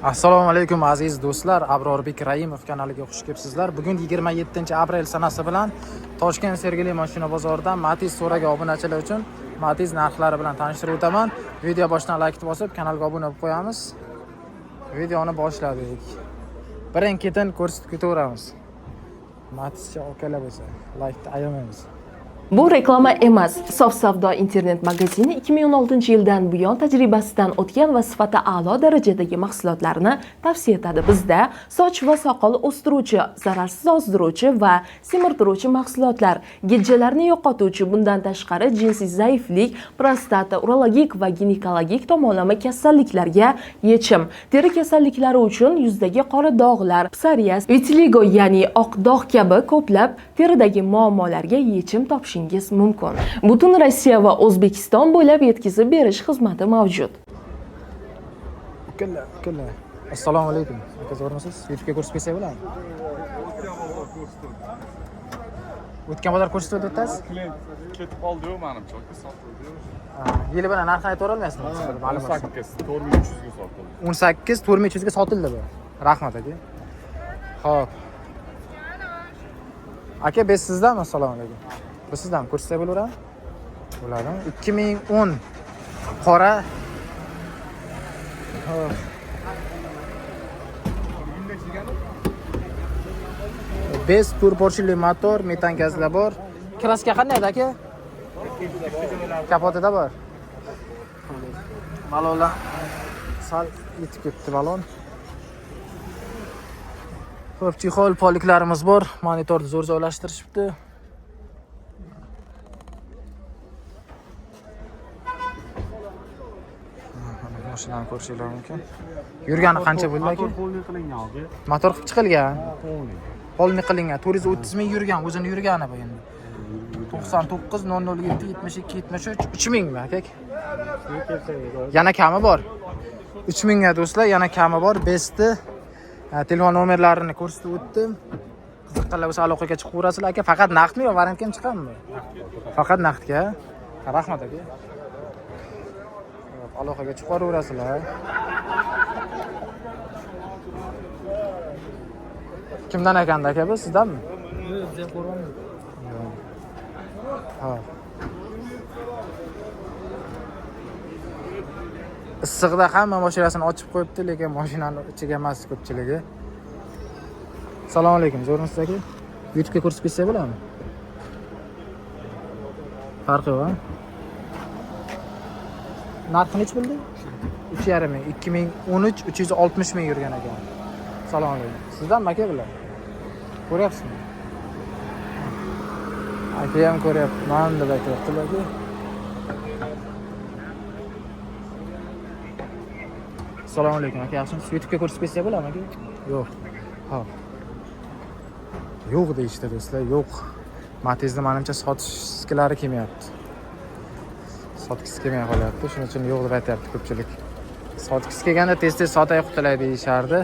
Assalomu alaykum aziz do'stlar, Abrorbek Raimov kanaliga xush kelibsizlar. Bugun 27-aprel sanasi bilan Toshkent Sergeli mashina bozoridan Matiz so'raga obunachilar uchun Matiz narxlari bilan tanishtirib o'taman. Video boshidan like bosib, kanalga obuna bo'lib qo'yamiz. Videoni boshladik. Birin-ketin ko'rsatib ketaveramiz. Matizcha okalar bo'lsa, like ayamaymiz. Bu reklama emas. Sof savdo internet magazini 2016-yildan buyon tajribasidan o'tgan va sifati a'lo darajadagi mahsulotlarni tavsiya etadi. Bizda soch va soqol o'stiruvchi, zararsiz ozdiruvchi va semirtiruvchi mahsulotlar, gijjalarni yo'qotuvchi, bundan tashqari jinsiy zaiflik, prostata, urologik va ginekologik tomonlama kasalliklarga yechim, teri kasalliklari uchun yuzdagi qora dog'lar, psoriaz, vitiligo ya'ni oq dog' kabi ko'plab teridagi muammolarga yechim topishingiz mumkin. Butun Rossiya va O'zbekiston bo'ylab yetkazib berish xizmati mavjud. Ukalar. Assalomu alaykum. Aka zo'rmisiz? YouTube'ga ko'rsatib bersak bo'ladimi? O'tgan bozor ko'rsatib o'tasiz? Ketib qoldi-yu, menimcha, sotildi-yu. Yili bilan narxini aytib olmaysizmi? 18 4300 ga sotildi. 18 4300 ga sotildi bu. Rahmat aka. Xo'p. Aka, biz sizdanmi? Assalomu alaykum. Bu sizdan ko'rsatsa bo'laveradi? Bo'ladimi? 2010 qora. Xo'p. Bez turborchili motor, metan gazlar bor. Kraska qanday aka? Kapotida bor. Balonlar sal yetib ketdi balon. Xo'p, chexol poliklarimiz bor. Monitorni zo'r joylashtirishibdi. Mashinani ko'rishingiz mumkin. Yurgani qancha bo'ldi aka? Polni qilingan aka. Motor qilib chiqilgan. Polni. Polni qilingan. 430 ming yurgan, o'zini yurgani bu endi. 99 007 72 73 3000 mi aka? Yana kami bor. 3000 ga do'stlar, yana kami bor. Bestni telefon nomerlarini ko'rsatib o'tdim. Qiziqqanlar bo'lsa aloqaga chiqaverasizlar aka. Faqat naqdmi yo variantga ham chiqadimi? Faqat naqdga. Rahmat aka. Aloqaga chiqaverasizlar. Kimdan ekanda aka bu? Sizdanmi? Ha. Issiqda hamma mashinasini ochib qo'yibdi, lekin mashinani ichiga emas ko'pchiligi. Assalomu alaykum, zo'rmisiz aka? YouTube'ga ko'rsatib bersak bo'ladimi? Farqi yo'q. Narxi necha bo'ldi? 3,5 ming. 2013 360 ming yurgan ekan. Assalomu alaykum. Sizdanmi aka bular? Ko'ryapsizmi? Aka ham ko'ryapti. Mana deb aytyaptilar aka. Assalomu alaykum aka, yaxshimisiz? YouTube'ga ko'rsatib bersak bo'ladimi aka? Yo'q. Ha. Yo'q deyishdi do'stlar, yo'q. Matizda menimcha sotishkilari kelmayapti. Sotkisi kelmay qolyapti. Shuning uchun yo'q deb aytyapti ko'pchilik. Sotkisi kelganda tez-tez sotay qutulay deyishardi.